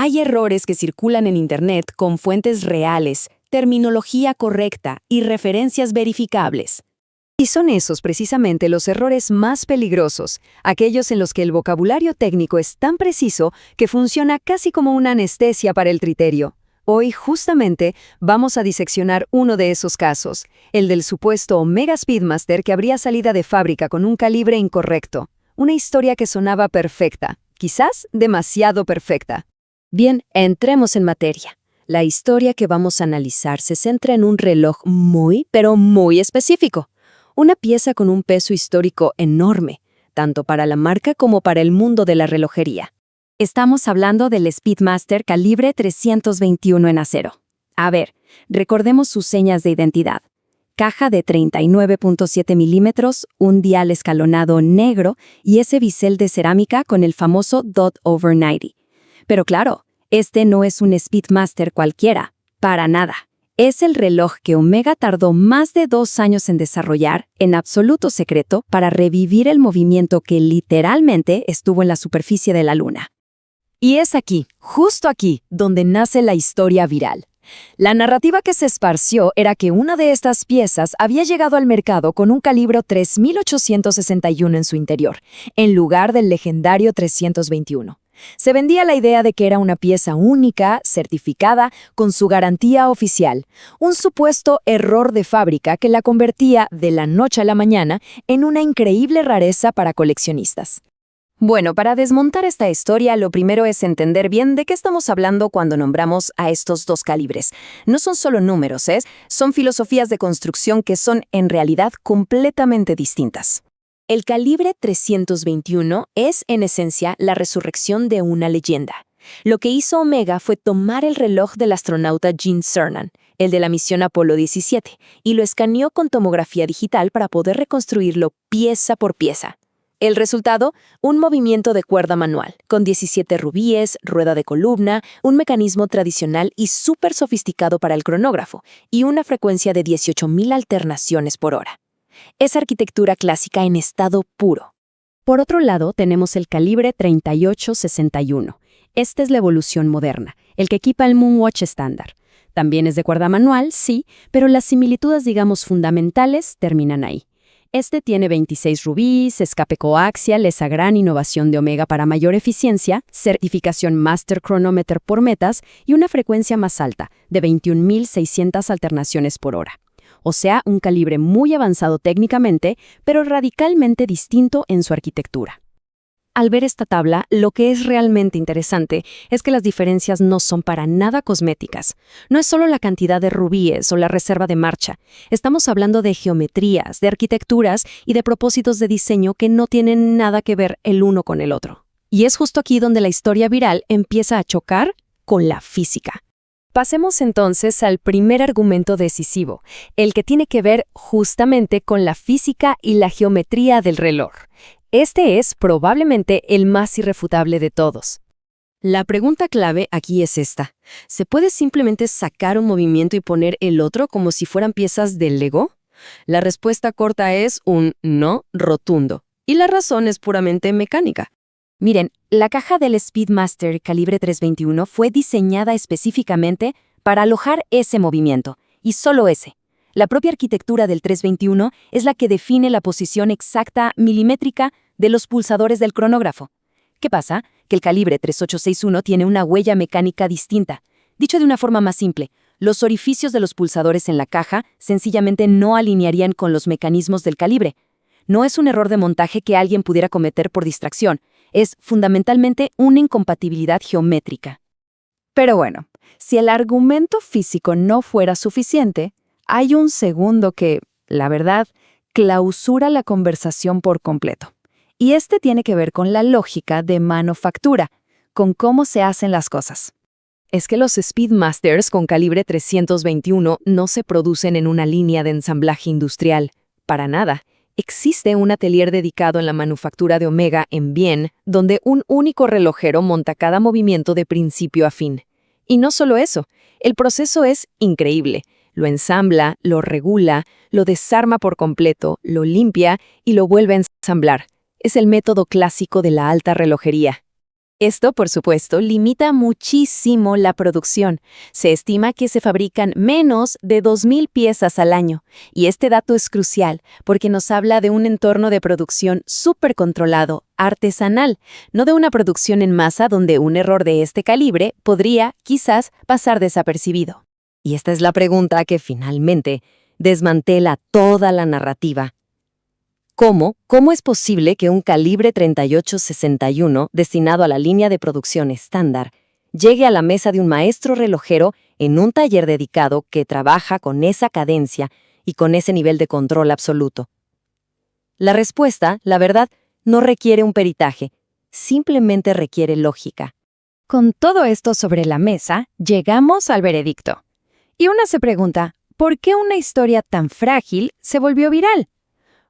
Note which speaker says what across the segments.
Speaker 1: Hay errores que circulan en Internet con fuentes reales, terminología correcta y referencias verificables.
Speaker 2: Y son esos precisamente los errores más peligrosos, aquellos en los que el vocabulario técnico es tan preciso que funciona casi como una anestesia para el criterio. Hoy, justamente, vamos a diseccionar uno de esos casos, el del supuesto Omega Speedmaster que abría salida de fábrica con un calibre incorrecto. Una historia que sonaba perfecta, quizás demasiado perfecta.
Speaker 1: Bien, entremos en materia. La historia que vamos a analizar se centra en un reloj muy, pero muy específico. Una pieza con un peso histórico enorme, tanto para la marca como para el mundo de la relojería. Estamos hablando del Speedmaster calibre 321 en acero. A ver, recordemos sus señas de identidad. Caja de 39.7 milímetros, un dial escalonado negro y ese bisel de cerámica con el famoso Dot Over 90. Pero claro, este no es un Speedmaster cualquiera, para nada. Es el reloj que Omega tardó más de 2 años en desarrollar, en absoluto secreto, para revivir el movimiento que literalmente estuvo en la superficie de la Luna. Y es aquí, justo aquí, donde nace la historia viral. La narrativa que se esparció era que una de estas piezas había llegado al mercado con un calibre 3861 en su interior, en lugar del legendario 321. Se vendía la idea de que era una pieza única, certificada, con su garantía oficial, un supuesto error de fábrica que la convertía de la noche a la mañana en una increíble rareza para coleccionistas. Bueno, para desmontar esta historia, lo primero es entender bien de qué estamos hablando cuando nombramos a estos dos calibres. No son solo números, son filosofías de construcción que son en realidad completamente distintas. El calibre 321 es, en esencia, la resurrección de una leyenda. Lo que hizo Omega fue tomar el reloj del astronauta Gene Cernan, el de la misión Apolo 17, y lo escaneó con tomografía digital para poder reconstruirlo pieza por pieza. El resultado, un movimiento de cuerda manual, con 17 rubíes, rueda de columna, un mecanismo tradicional y súper sofisticado para el cronógrafo, y una frecuencia de 18.000 alternaciones por hora. Es arquitectura clásica en estado puro. Por otro lado, tenemos el calibre 3861. Esta es la evolución moderna, el que equipa el Moonwatch estándar. También es de cuerda manual, sí, pero las similitudes, digamos, fundamentales terminan ahí. Este tiene 26 rubíes, escape coaxial, esa gran innovación de Omega para mayor eficiencia, certificación Master Chronometer por metas y una frecuencia más alta, de 21.600 alternaciones por hora. O sea, un calibre muy avanzado técnicamente, pero radicalmente distinto en su arquitectura. Al ver esta tabla, lo que es realmente interesante es que las diferencias no son para nada cosméticas. No es solo la cantidad de rubíes o la reserva de marcha. Estamos hablando de geometrías, de arquitecturas y de propósitos de diseño que no tienen nada que ver el uno con el otro. Y es justo aquí donde la historia viral empieza a chocar con la física. Pasemos entonces al primer argumento decisivo, el que tiene que ver justamente con la física y la geometría del reloj. Este es probablemente el más irrefutable de todos. La pregunta clave aquí es esta. ¿Se puede simplemente sacar un movimiento y poner el otro como si fueran piezas de Lego? La respuesta corta es un no rotundo, y la razón es puramente mecánica. Miren, la caja del Speedmaster calibre 321 fue diseñada específicamente para alojar ese movimiento, y solo ese. La propia arquitectura del 321 es la que define la posición exacta milimétrica de los pulsadores del cronógrafo. ¿Qué pasa? Que el calibre 3861 tiene una huella mecánica distinta. Dicho de una forma más simple, los orificios de los pulsadores en la caja sencillamente no alinearían con los mecanismos del calibre. No es un error de montaje que alguien pudiera cometer por distracción. Es fundamentalmente una incompatibilidad geométrica. Pero bueno, si el argumento físico no fuera suficiente, hay un segundo que, la verdad, clausura la conversación por completo. Y este tiene que ver con la lógica de manufactura, con cómo se hacen las cosas. Es que los Speedmasters con calibre 321 no se producen en una línea de ensamblaje industrial, para nada. Existe un atelier dedicado en la manufactura de Omega en Vienne, donde un único relojero monta cada movimiento de principio a fin. Y no solo eso, el proceso es increíble. Lo ensambla, lo regula, lo desarma por completo, lo limpia y lo vuelve a ensamblar. Es el método clásico de la alta relojería.
Speaker 3: Esto, por supuesto, limita muchísimo la producción. Se estima que se fabrican menos de 2.000 piezas al año. Y este dato es crucial porque nos habla de un entorno de producción súper controlado, artesanal, no de una producción en masa donde un error de este calibre podría, quizás, pasar desapercibido.
Speaker 1: Y esta es la pregunta que finalmente desmantela toda la narrativa. ¿Cómo es posible que un calibre 38-61 destinado a la línea de producción estándar llegue a la mesa de un maestro relojero en un taller dedicado que trabaja con esa cadencia y con ese nivel de control absoluto? La respuesta, la verdad, no requiere un peritaje, simplemente requiere lógica.
Speaker 2: Con todo esto sobre la mesa, llegamos al veredicto. Y una se pregunta, ¿por qué una historia tan frágil se volvió viral?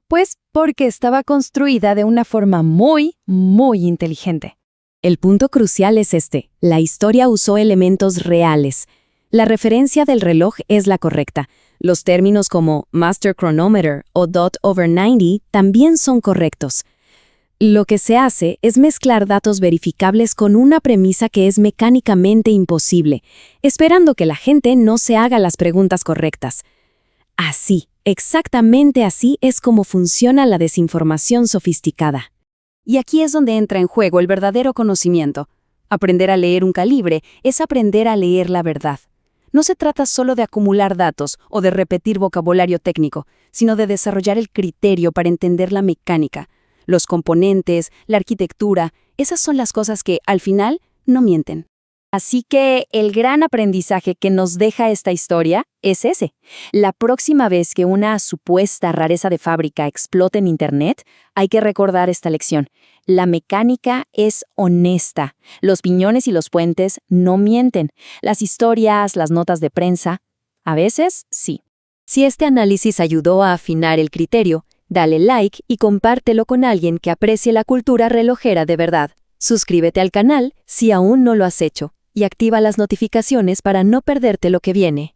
Speaker 2: Pues porque estaba construida de una forma muy inteligente.
Speaker 1: El punto crucial es este: la historia usó elementos reales. La referencia del reloj es la correcta. Los términos como Master Chronometer o Dot over 90 también son correctos. Lo que se hace es mezclar datos verificables con una premisa que es mecánicamente imposible, esperando que la gente no se haga las preguntas correctas. Así, exactamente así es como funciona la desinformación sofisticada.
Speaker 2: Y aquí es donde entra en juego el verdadero conocimiento. Aprender a leer un calibre es aprender a leer la verdad. No se trata solo de acumular datos o de repetir vocabulario técnico, sino de desarrollar el criterio para entender la mecánica. Los componentes, la arquitectura, esas son las cosas que, al final, no mienten.
Speaker 3: Así que el gran aprendizaje que nos deja esta historia es ese. La próxima vez que una supuesta rareza de fábrica explote en Internet, hay que recordar esta lección. La mecánica es honesta. Los piñones y los puentes no mienten. Las historias, las notas de prensa, a veces sí.
Speaker 2: Si este análisis ayudó a afinar el criterio, dale like y compártelo con alguien que aprecie la cultura relojera de verdad. Suscríbete al canal si aún no lo has hecho y activa las notificaciones para no perderte lo que viene.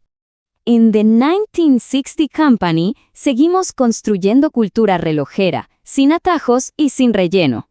Speaker 2: En The 1960 Company seguimos construyendo cultura relojera, sin atajos y sin relleno.